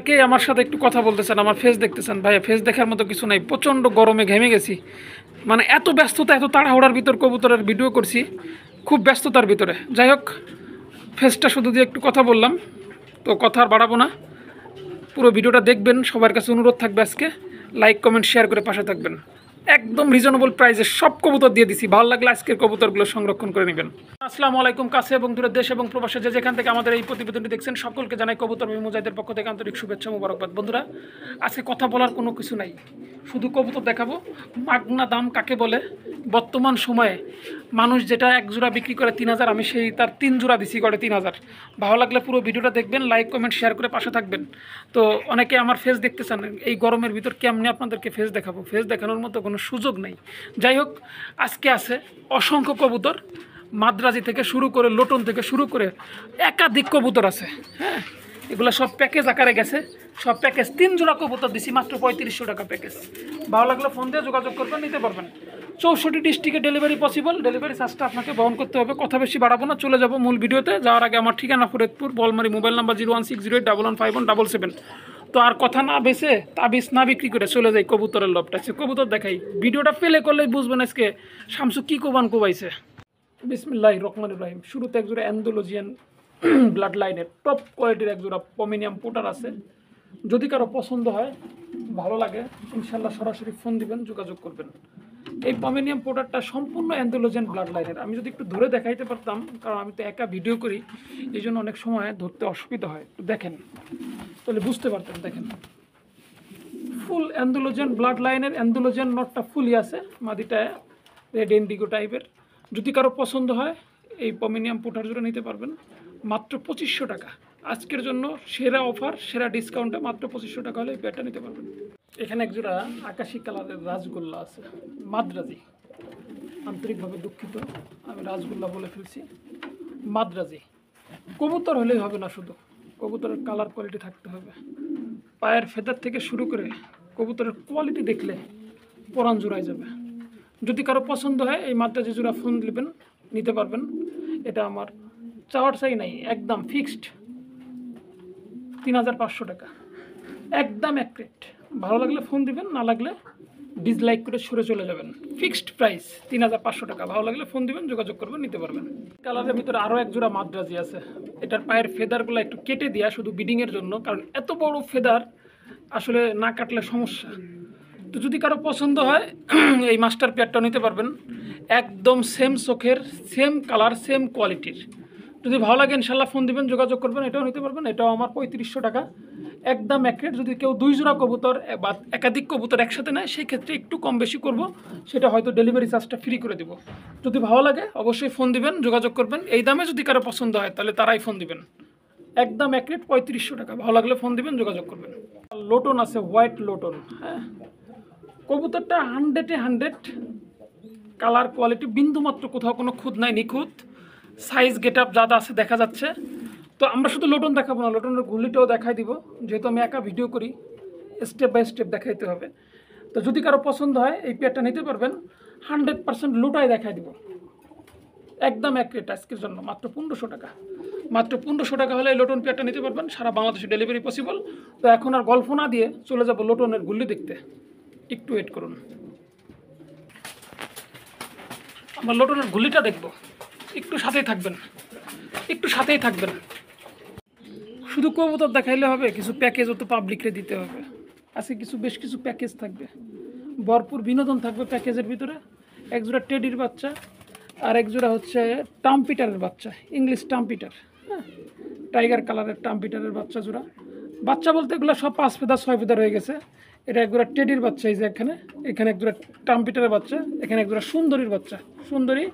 কে আমার সাথে একটু কথা বলতেছেন, আমার ফেস দেখতেছেন। ভাইয়া ফেস দেখার মতো কিছু নাই, প্রচণ্ড গরমে ঘেমে গেছি। মানে এত ব্যস্ততা, এত তাড়াহুড়ার ভিতর কবুতরের ভিডিও করছি, খুব ব্যস্ততার ভিতরে। যাই হোক, ফেসটা শুধু দিয়ে একটু কথা বললাম, তো কথা আর বাড়াবো না। পুরো ভিডিওটা দেখবেন, সবার কাছে অনুরোধ থাকবে আজকে লাইক কমেন্ট শেয়ার করে পাশে থাকবেন। একদম রিজনেবল প্রাইসে সব কবুতর দিয়ে দিছি, ভালো লাগলে আজকের কবুতরগুলো সংরক্ষণ করে নেবেন। আসসালামু আলাইকুম, কাছে এবং দূরের দেশ এবং প্রবাসে যে যেখান থেকে আমাদের এই প্রতিবেদনটি দেখছেন সকলকে জানাই কবুতর মুজাহিদের পক্ষ থেকে আন্তরিক শুভেচ্ছা মোবারকবাদ। বন্ধুরা, আজকে কথা বলার কোনো কিছু নাই, শুধু কবুতর দেখাবো। মাগনা দাম কাকে বলে? বর্তমান সময়ে মানুষ যেটা এক জোড়া বিক্রি করে 3000, আমি সেই তার 3 জোড়া দিছি করে 3000। ভালো লাগলে পুরো ভিডিওটা দেখবেন, লাইক কমেন্ট শেয়ার করে পাশে থাকবেন। তো অনেকে আমার ফেস দেখতে চান, এই গরমের ভিতর কেমনে আপনাদেরকে ফেস দেখাবো? ফেস দেখানোর মতো কোনো সুযোগ নেই। যাই হোক, আজকে আছে অসংখ্য কবুতর, মাদ্রাজি থেকে শুরু করে লোটন থেকে শুরু করে একাধিক কবুতর আছে। হ্যাঁ, এগুলো সব প্যাকেজ আকারে গেছে, সব প্যাকেজ 3 জোড়া কবুতর দিছি মাত্র 3500 টাকা প্যাকেজ। ভালো লাগলে ফোন দিয়ে যোগাযোগ করবেন, নিতে পারবেন। 64 ডিস্ট্রিক্টে ডেলিভারি পসিবল, ডেলিভারি চার্জটা আপনাকে বহন করতে হবে। কথা বেশি বাড়াবো না, চলে যাব মূল ভিডিওতে। যাওয়ার আগে আমার ঠিকানা ফরিদপুর বলমারি, মোবাইল নাম্বার 01608115177। তো আর কথা না বেছে তাবিজ না বিক্রি করে চলে যাই কবুতরের লবটা। কবুতর দেখাই, ভিডিওটা প্লে করলেই বুঝবেন আজকে শামসু কী কোবান কোবাইছে। বিসমিল্লাহির রহমানির রহিম। শুরুতে একজোড়া অ্যান্ডালুজিয়ান ব্লাড লাইনের টপ কোয়ালিটির একজোড়া পমিনিয়াম পোটার আছে। যদি কারো পছন্দ হয়, ভালো লাগে, ইনশাল্লাহ সরাসরি ফোন দিবেন, যোগাযোগ করবেন। এই পমিনিয়াম পোটারটা সম্পূর্ণ অ্যান্ডালুজিয়ান ব্লাড লাইনের। আমি যদি একটু ধরে দেখাইতে পারতাম, কারণ আমি তো একা ভিডিও করি, এই জন্য অনেক সময় ধরতে অসুবিধা হয়। তো দেখেন, তাহলে বুঝতে পারতেন। দেখেন, ফুল অ্যান্ডালুজিয়ান ব্লাড লাইনের, অ্যান্ডালুজিয়ান নটটা ফুলই আছে, মাদিটা রেড ইন্ডিগো টাইপের। যদি কারো পছন্দ হয়, এই পমিনিয়াম পোটার জোড়া নিতে পারবেন মাত্র 2500 টাকা। আজকের জন্য সেরা অফার, সেরা ডিসকাউন্টে মাত্র 2500 টাকা হলে এই পেয়ারটা নিতে পারবেন। এখানে একজোড়া আকাশি কালারের রাজগোল্লা আছে, মাদ্রাজি। আন্তরিকভাবে দুঃখিত, আমি রাজগোল্লা বলে ফেলছি। মাদ্রাজি কবুতর হলেই হবে না, শুধু কবুতরের কালার কোয়ালিটি থাকতে হবে। পায়ের ফেদার থেকে শুরু করে কবুতরের কোয়ালিটি দেখলে পরাণ জোড়ায় যাবে। যদি কারো পছন্দ হয়, এই মাদ্রাজি জোড়া ফোন নেবেন, নিতে পারবেন। এটা আমার চাওয়ার চাই নাই, একদম ফিক্সড 3500 টাকা, একদম এক রেট। ভালো লাগলে ফোন দিবেন, না লাগলে ডিসলাইক করে সরে চলে যাবেন। ফিক্সড প্রাইস 3500 টাকা। ভালো লাগলে ফোন দিবেন, যোগাযোগ করবেন, নিতে পারবেন। কালারের ভিতরে আরও এক জোড়া মাদ্রাজি আছে। এটার পায়ের ফেদারগুলো একটু কেটে দেওয়া, শুধু বিডিংয়ের জন্য, কারণ এত বড় ফেদার আসলে না কাটলে সমস্যা। তো যদি কারো পছন্দ হয়, এই মাস্টার পেয়ারটাও নিতে পারবেন। একদম সেম চোখের, সেম কালার, সেম কোয়ালিটির। যদি ভালো লাগে ইনশাল্লাহ ফোন দিবেন, যোগাযোগ করবেন, এটাও নিতে পারবেন। এটাও আমার 3500 টাকা, একদম এক রেট। যদি কেউ 2 জোড়া কবুতর বা একাধিক কবুতর একসাথে নেয়, সেই ক্ষেত্রে একটু কম বেশি করব, সেটা হয়তো ডেলিভারি চার্জটা ফ্রি করে দেবো। যদি ভালো লাগে অবশ্যই ফোন দিবেন, যোগাযোগ করবেন। এই দামে যদি কারো পছন্দ হয়, তাহলে তারাই ফোন দিবেন। একদম এক রেট 3500 টাকা। ভালো লাগলে ফোন দিবেন, যোগাযোগ করবেন। লোটন আছে, হোয়াইট লোটন। হ্যাঁ, কবুতরটা 100-এ 100, কালার কোয়ালিটি বিন্দুমাত্র কোথাও কোনো খুঁত নাই, নিখুঁত। সাইজ গেট আপ যা আছে দেখা যাচ্ছে। তো আমরা শুধু লোটন দেখাবো না, লোটনের গুলিটাও দেখাই দিব, যেহেতু আমি একা ভিডিও করি, স্টেপ বাই স্টেপ দেখাইতে হবে। তো যদি কারো পছন্দ হয়, এই পেয়ারটা নিতে পারবেন। 100% লোটাই দেখাই দিব, একদম এক রেট আজকের জন্য মাত্র 1500 টাকা। মাত্র 1500 টাকা হলে এই লোটন পেয়ারটা নিতে পারবেন। সারা বাংলাদেশে ডেলিভারি পসিবল। তো এখন আর গল্প না দিয়ে চলে যাব লোটনের গুলি দেখতে। একটু ওয়েট করুন, আমরা লোটনের গুলিটা দেখব। একটু সাথেই থাকবেন, একটু সাথেই থাকবেন। শুধু কবুতর দেখাইলে হবে, কিছু প্যাকেজও তো পাবলিকরে দিতে হবে। আজকে বেশ কিছু প্যাকেজ থাকবে, ভরপুর বিনোদন থাকবে প্যাকেজের ভিতরে। একজোড়া টেডির বাচ্চা, আর একজোড়া হচ্ছে টাম্পিটারের বাচ্চা, ইংলিশ টাম্পিটার। হ্যাঁ, টাইগার কালারের টাম্পিটারের বাচ্চা জোড়া। বাচ্চা বলতে এগুলো সব 5 ফেদার 6 ফেদার হয়ে গেছে। এটা একজোড়া টেডির বাচ্চা, এই যে এখানে একজোড়া টাম্পিটারের বাচ্চা, এখানে একজোড়া সুন্দরীর বাচ্চা। সুন্দরী,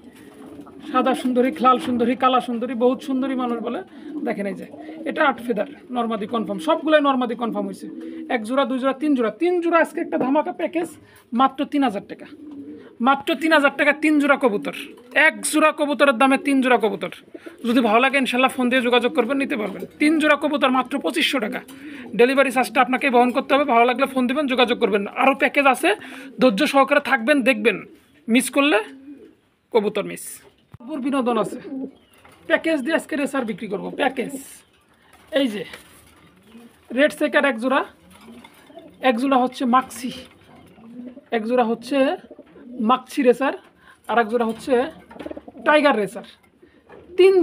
সাদা সুন্দরী, লাল সুন্দরী, কালা সুন্দরী, বহুত সুন্দরী মানুষ বলে। দেখেন এই যে এটা 8 ফেদার, নর্মাদি কনফার্ম, সবগুলোই নর্মাদি কনফার্ম হয়েছে। 1 জোড়া 2 জোড়া 3 জোড়া 3 জোড়া আজকে একটা ধামাকা প্যাকেজ, মাত্র 3000 টাকা। মাত্র 3000 টাকা 3 জোড়া কবুতর। 1 জোড়া কবুতরের দামে 3 জোড়া কবুতর। যদি ভালো লাগে ইনশাল্লাহ ফোন দিয়ে যোগাযোগ করবেন, নিতে পারবেন। 3 জোড়া কবুতর মাত্র 2500 টাকা। ডেলিভারি চার্জটা আপনাকে বহন করতে হবে। ভালো লাগলে ফোন দেবেন, যোগাযোগ করবেন। আরও প্যাকেজ আছে, ধৈর্য সহকারে থাকবেন, দেখবেন। মিস করলে কবুতর মিস। বিনোদন আছে, প্যাকেজ দিয়ে আজকে রেসার বিক্রি করবো। প্যাকেজ এই যে রেড সেকার এক জোড়া হচ্ছে মাক্সি, এক জোড়া হচ্ছে মাক্সি রেসার, আর এক জোড়া হচ্ছে টাইগার রেসার। তিন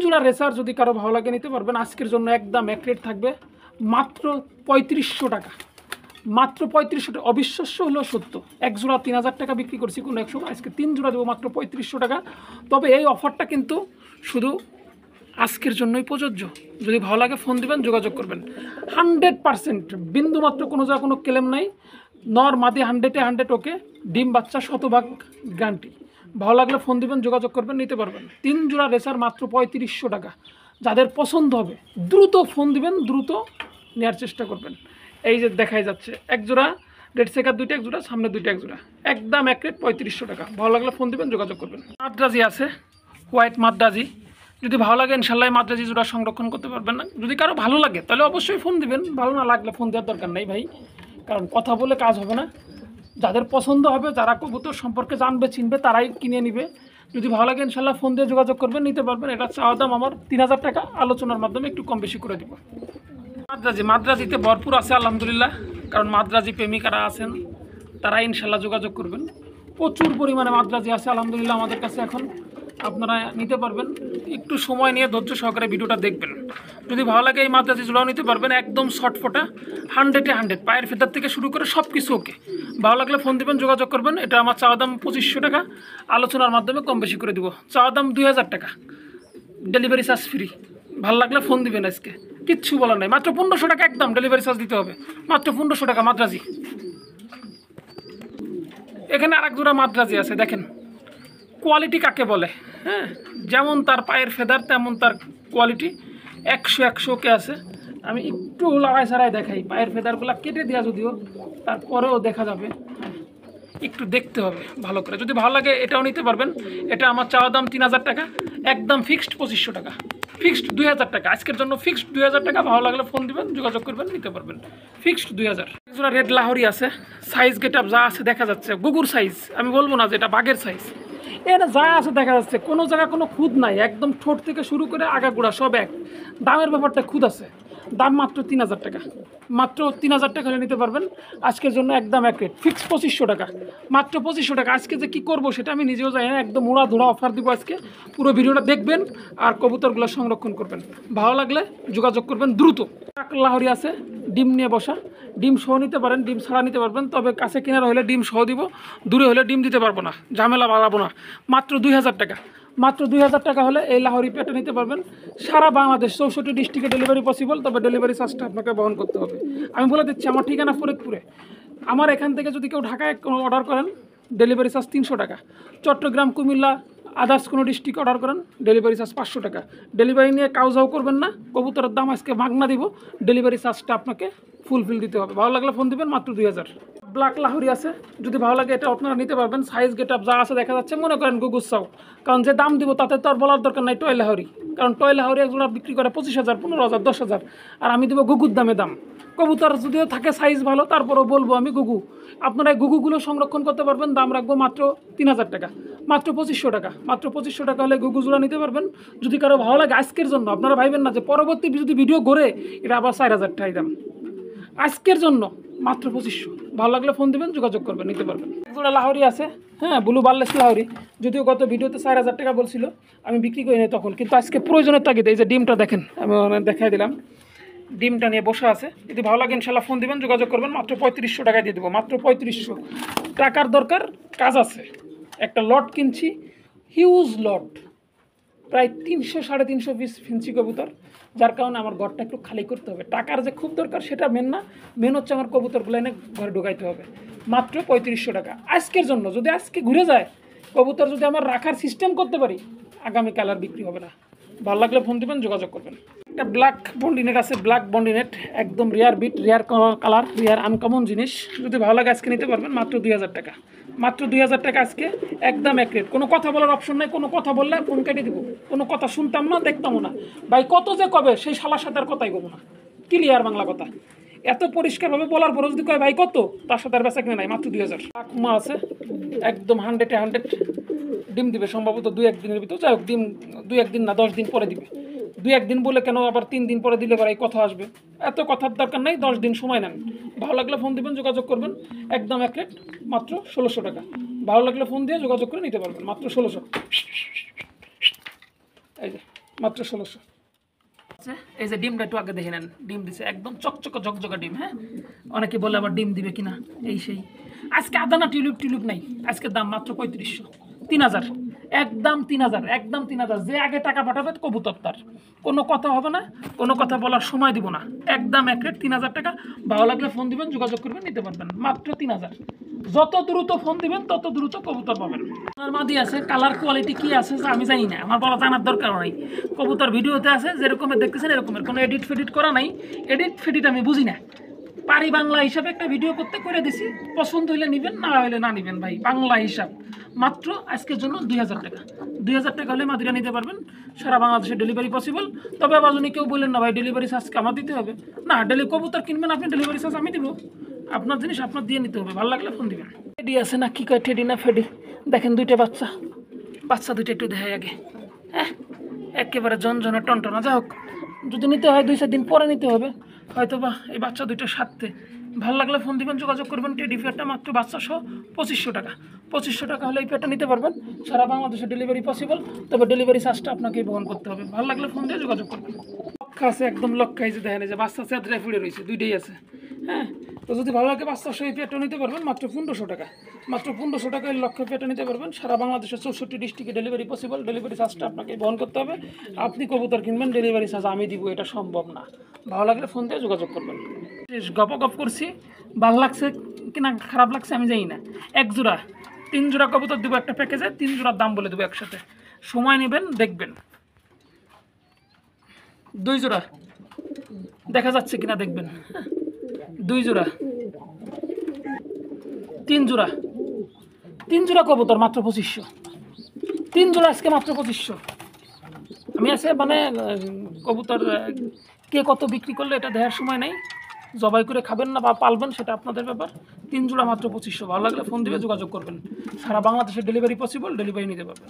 জোড়া রেসার যদি কারো ভালো লাগে নিতে পারবেন। আজকের জন্য একদম এক রেট থাকবে মাত্র ৩৫০০ টাকা, মাত্র ৩৫০০ টাকা। অবিশ্বাস্য হলেও সত্য, এক জোড়া ৩০০০ টাকা বিক্রি করছি কোনো এক সময়, আজকে 3 জোড়া দেবো মাত্র ৩৫০০ টাকা। তবে এই অফারটা কিন্তু শুধু আজকের জন্যই প্রযোজ্য। যদি ভালো লাগে ফোন দিবেন, যোগাযোগ করবেন। 100% বিন্দুমাত্র কোনো জায়গায় কোনো ক্লেম নাই। নর মাদি 100-100 ওকে, ডিম বাচ্চা 100% গ্যারান্টি। ভালো লাগলে ফোন দিবেন, যোগাযোগ করবেন, নিতে পারবেন। 3 জোড়া রেসার মাত্র ৩৫০০ টাকা। যাদের পছন্দ হবে দ্রুত ফোন দিবেন, দ্রুত নেওয়ার চেষ্টা করবেন। এই যে দেখাই যাচ্ছে এক জোড়া রেড সেকার দুইটা, এক জোড়া সামনে দুইটা, এক জোড়া একদম এক রেট ৩৫০০ টাকা। ভালো লাগলে ফোন দিবেন, যোগাযোগ করবেন। মাদ্রাজি আছে, হোয়াইট মাদ্রাজি। যদি ভালো লাগে ইনশাল্লাহ মাদ্রাজি জোড়া সংরক্ষণ করতে পারবেন না। যদি কারো ভালো লাগে তাহলে অবশ্যই ফোন দিবেন, ভালো না লাগলে ফোন দেওয়ার দরকার নেই ভাই, কারণ কথা বলে কাজ হবে না। যাদের পছন্দ হবে, যারা কবুতর সম্পর্কে জানবে চিনবে, তারাই কিনে নিবে। যদি ভালো লাগে ইনশাল্লাহ ফোন দিয়ে যোগাযোগ করবেন, নিতে পারবেন। এটা চাওয়া দাম আমার ৩০০০ টাকা, আলোচনার মাধ্যমে একটু কম বেশি করে দিব। মাদ্রাজিতে ভরপুর আছে আলহামদুলিল্লাহ, কারণ মাদ্রাজি প্রেমিকারা আছেন তারা ইনশাল্লাহ যোগাযোগ করবেন। প্রচুর পরিমাণে মাদ্রাজি আছে আলহামদুলিল্লাহ আমাদের কাছে এখন, আপনারা নিতে পারবেন। একটু সময় নিয়ে ধৈর্য সহকারে ভিডিওটা দেখবেন। যদি ভালো লাগে এই মাদ্রাজি জোড়াও নিতে পারবেন, একদম শর্টফোটা, 100-100, পায়ের ফেদার থেকে শুরু করে সব কিছু ওকে। ভালো লাগলে ফোন দিবেন, যোগাযোগ করবেন। এটা আমার চাওয়া দাম ২৫০০ টাকা, আলোচনার মাধ্যমে কম বেশি করে দিব। চাওয়া দাম ২০০০ টাকা, ডেলিভারি চার্জ ফ্রি। ভালো লাগলে ফোন দিবেন, আজকে কিচ্ছু বলার নাই, মাত্র ১৫০০ টাকা একদম ডেলিভারি চার্জ দিতে হবে, মাত্র ১৫০০ টাকা মাদ্রাজি। এখানে আর এক জোড়া মাদ্রাজি আছে, দেখেন কোয়ালিটি কাকে বলে। হ্যাঁ, যেমন তার পায়ের ফেদার তেমন তার কোয়ালিটি, ১০০ কে আছে। আমি একটু লড়াই ছাড়াই দেখাই, পায়ের ফেদারগুলো কেটে দেওয়া যদিও, তারপরেও দেখা যাবে, একটু দেখতে হবে ভালো করে। যদি ভালো লাগে এটাও নিতে পারবেন। এটা আমার চাওয়া দাম ৩০০০ টাকা, একদম ফিক্সড ২৫০০ টাকা, ফিক্সড ২০০০ টাকা আজকের জন্য, ফিক্সড ২০০০ টাকা। ভালো লাগলে ফোন দিবেন, যোগাযোগ করবেন, নিতে পারবেন, ফিক্সড ২০০০। জোড়া রেড লাহোরি আছে, সাইজ গেট আপ যা আছে দেখা যাচ্ছে, গুগুর সাইজ, আমি বলবো না যে এটা বাঘের সাইজ। এটা যা আছে দেখা যাচ্ছে, কোনো জায়গায় কোনো খুদ নাই, একদম ঠোঁট থেকে শুরু করে আগাগোড়া সব এক। দামের ব্যাপারটা খুদ আছে, দাম মাত্র ৩০০০ টাকা, মাত্র ৩০০০ টাকা হলে নিতে পারবেন। আজকের জন্য একদম এক রেট, ফিক্সড ২৫০০ টাকা, মাত্র ২৫০০ টাকা। আজকে যে কী করবো সেটা আমি নিজেও জানি না, একদম উড়া ধুড়া অফার দিব আজকে। পুরো ভিডিওটা দেখবেন আর কবুতরগুলো সংরক্ষণ করবেন। ভালো লাগলে যোগাযোগ করবেন দ্রুত। লাহোরি আছে, ডিম নিয়ে বসা, ডিম সহ নিতে পারেন, ডিম ছাড়া নিতে পারবেন। তবে কাছে কেনার হলে ডিম সহ দিব, দূরে হলে ডিম দিতে পারবো না, ঝামেলা বাড়াবো না। মাত্র ২০০০ টাকা, মাত্র ২০০০ টাকা হলে এই লাহোরি পেটা নিতে পারবেন। সারা বাংলাদেশ ৬৪ ডিস্ট্রিক্টে ডেলিভারি পসিবল, তবে ডেলিভারি চার্জটা আপনাকে বহন করতে হবে। আমি বলে দিচ্ছি, আমার ঠিকানা ফরিদপুরে। আমার এখান থেকে যদি কেউ ঢাকায় কোনো অর্ডার করেন, ডেলিভারি চার্জ ৩০০ টাকা। চট্টগ্রাম, কুমিল্লা, আদার্স কোনো ডিস্ট্রিক্ট অর্ডার করেন, ডেলিভারি চার্জ ৫০০ টাকা। ডেলিভারি নিয়ে কাউজাও করবেন না, কবুতরের দাম আজকে মাগনা দিব, ডেলিভারি চার্জটা আপনাকে ফুলফিল দিতে হবে। ভালো লাগলে ফোন দিবেন, মাত্র ২০০০। ব্ল্যাক লাহোরি আছে, যদি ভালো লাগে এটা আপনারা নিতে পারবেন। সাইজ গেট আপ যা আছে দেখা যাচ্ছে, মনে করেন গুগুসাও, কারণ যে দাম দিব তাতে তো আর বলার দরকার নাই। টয় লাহোরি, কারণ টয় লাহোরি একজোড়া বিক্রি করে ২৫০০০, ১৫০০০, ১০০০০, আর আমি দেবো গুগুর দামে দাম। কবুতর যদিও থাকে সাইজ ভালো, তারপরেও বলবো আমি গুগু। আপনারা এই গুগুগুলো সংরক্ষণ করতে পারবেন, দাম রাখবো মাত্র ৩০০০ টাকা, মাত্র ২৫০০ টাকা, মাত্র ২৫০০ টাকা হলে গুগু জোড়া নিতে পারবেন। যদি কারো ভালো লাগে আজকের জন্য, আপনারা ভাইবেন না যে পরবর্তী যদি ভিডিও করে এটা আবার ৪০০০ টাকাই দাম। আজকের জন্য মাত্র ২৫০০। ভালো লাগলে ফোন দেবেন, যোগাযোগ করবেন, নিতে পারবেন। একজোড়া লাহোরি আছে, হ্যাঁ, ব্লু বার্লেস লাহোরি, যদিও গত ভিডিওতে ৪০০০ টাকা বলছিল, আমি বিক্রি করি নাই তখন, কিন্তু আজকে প্রয়োজনের তাগিদে এই যে ডিমটা দেখেন, আমি দেখাই দিলাম, ডিমটা নিয়ে বসে আছে। যদি ভালো লাগে ইনশাল্লাহ ফোন দিবেন, যোগাযোগ করবেন, মাত্র ৩৫০০ টাকায় দিয়ে দেবো, মাত্র ৩৫০০ টাকার দরকার, কাজ আছে। একটা লট কিনছি, হিউজ লট, প্রায় ৩০০-৩৫০ পিস ফিনচি কবুতর, যার কারণে আমার ঘরটা একটু খালি করতে হবে। টাকার যে খুব দরকার সেটা মেন না, মেন হচ্ছে আমার কবুতরগুলো এনে ঘরে ঢুকাইতে হবে। মাত্র ৩৫০০ টাকা আজকের জন্য। যদি আজকে ঘুরে যায় কবুতর, যদি আমার রাখার সিস্টেম করতে পারি, আগামীকাল আর বিক্রি হবে না। ভালো লাগলে ফোন দেবেন, যোগাযোগ করবেন। একটা ব্ল্যাক বন্ডিনেট আছে, ব্ল্যাক বন্ডিনেট, একদম rare bit, rare colour, rare uncommon জিনিস। যদি ভালো লাগে আজকে নিতে পারবেন, মাত্র ২০০০ টাকা, মাত্র ২০০০ টাকা আজকে একদম এক রেট। কোনো কথা বলার অপশন নাই, কোনো কথা বললে ফোন কেটে দিব, কোনো কথা শুনতাম না, দেখতামও না। ভাই কত যে কবে, সেই শালার সাথে আর কথাই বলবো না, ক্লিয়ার বাংলা কথা। এত পরিষ্কারভাবে বলার পরও যদি কয় ভাই কত, তার সাথে আর বেচা কিনে নাই, মাত্র ২০০০। আকুমা আছে, একদম 100-100 ডিম দিবে সম্ভবত ২-১ দিনের ভিতর, যাই হোক ডিম ২-১ দিন না ১০ দিন পরে দিবে। 2-1 দিন বলে কেন আবার 3 দিন পরে দিলে এই কথা আসবে, এত কথার দরকার নেই। 10 দিন সময় নেন, ভালো লাগলে ফোন দিবেন, যোগাযোগ করবেন, একদম এক রেট মাত্র 1600 টাকা। ভালো লাগলে ফোন দিয়ে যোগাযোগ করে নিতে পারবেন মাত্র 1600। এই যে মাত্র 1600। এই যে ডিমটা একটু আগে দেখে নেন, ডিম দিছে একদম চকচকে ঝকঝকা ডিম। হ্যাঁ, অনেকে বলে আবার ডিম দিবে কিনা এই সেই। আজকে আদানা টিউলিপ নাই, আজকে দাম মাত্র 3500, 3000, একদম 3000, একদম 3000। যে আগে টাকা পাঠাবে কবুতর তার, কোনো কথা হবে না, কোনো কথা বলার সময় দিব না, একদম এক রেট 3000 টাকা। ভালো লাগলে ফোন দিবেন, যোগাযোগ করবেন, নিতে পারবেন মাত্র 3000। যত দ্রুত ফোন দিবেন তত দ্রুত কবুতর পাবেন। আমার মাদি আছে, কালার কোয়ালিটি কি আছে আমি জানি না, আমার বলা জানার দরকার নাই। কবুতর ভিডিওতে আছে যেরকমের দেখতেছেন এরকমের, কোনো এডিট ফেডিট করা নাই। এডিট ফেডিট আমি বুঝি না, পারি বাংলা হিসাবে একটা ভিডিও করতে করে দিছি, পছন্দ হইলে নেবেন, না হইলে না নেবেন ভাই। বাংলা হিসাব মাত্র আজকের জন্য 2000 টাকা। 2000 টাকা হলে মাদিরা নিতে পারবেন, সারা বাংলাদেশে ডেলিভারি পসিবল। তবে আবার যদি কেউ বললেন না ভাই ডেলিভারি চার্জ আমার দিতে হবে, না, কবুতর কিনবেন আপনি, ডেলিভারি চার্জ আমি দিব, আপনার জিনিস আপনার দিয়ে নিতে হবে। ভালো লাগলে ফোন দিবেন। টেডি আছে না, কি কয় টেডি না ফেডি, দেখেন দুইটা বাচ্চা দুইটা একটু দেখাই আগে। হ্যাঁ, একেবারে জনজনা টনটনা। যা হোক, যদি নিতে হয় 2-4 দিন পরে নিতে হবে হয়তো বা। এই বাচ্চা দুইটার সাথে ভালো লাগলে ফোন দিবেন, যোগাযোগ করবেন। টেডি ফেয়ারটা মাত্র বাচ্চা সহ 2500 টাকা। 2500 টাকা হলে এই ফেয়ারটা নিতে পারবেন, সারা বাংলাদেশে ডেলিভারি পসিবল। তবে ডেলিভারি চার্জটা আপনাকেই বহন করতে হবে। ভালো লাগলে ফোন দিয়ে যোগাযোগ করবেন। লক্ষ্য আছে, একদম লক্ষ্য এই যে দেখেন, যে বাচ্চা চেদ্রায় ফুড়ে রয়েছে, দুইটাই আছে। হ্যাঁ, তো যদি ভালো লাগে বাচ্চা সহ এই ফেয়ারটা নিতে পারবেন মাত্র 1500 টাকা। মাত্র 1500 টাকায় লক্ষ্য ফেয়ারটা নিতে পারবেন। সারা বাংলাদেশের 64 ডিস্ট্রিক্টে ডেলিভারি পসিবল। ডেলিভারি চার্জটা আপনাকে বহন করতে হবে। আপনি কবুতর কিনবেন, ডেলিভারি চার্জ আমি দিব, এটা সম্ভব না। ভালো লাগলে ফোন দিয়ে যোগাযোগ করবেন। গপ করছি, ভালো লাগছে কিনা খারাপ লাগছে আমি জানি না। 1 জোড়া 3 জোড়া কবুতর দেবো একটা প্যাকেজে, 3 জোড়ার দাম বলে দেবো একসাথে। সময় নেবেন, দেখবেন। 2 জোড়া দেখা যাচ্ছে কিনা দেখবেন। 2 জোড়া, 3 জোড়া, 3 জোড়া কবুতর মাত্র 2500। 3 জোড়া আজকে মাত্র 2500। আমি আছে মানে কবুতর কে কত বিক্রি করলে এটা দেওয়ার সময় নেই। জবাই করে খাবেন না বা পালবেন সেটা আপনাদের ব্যাপার। 3 জোড়া মাত্র 2500। ভালো লাগলে ফোন দিবে, যোগাযোগ করবেন। সারা বাংলাদেশে ডেলিভারি পসিবল, ডেলিভারি নিতে পারবেন।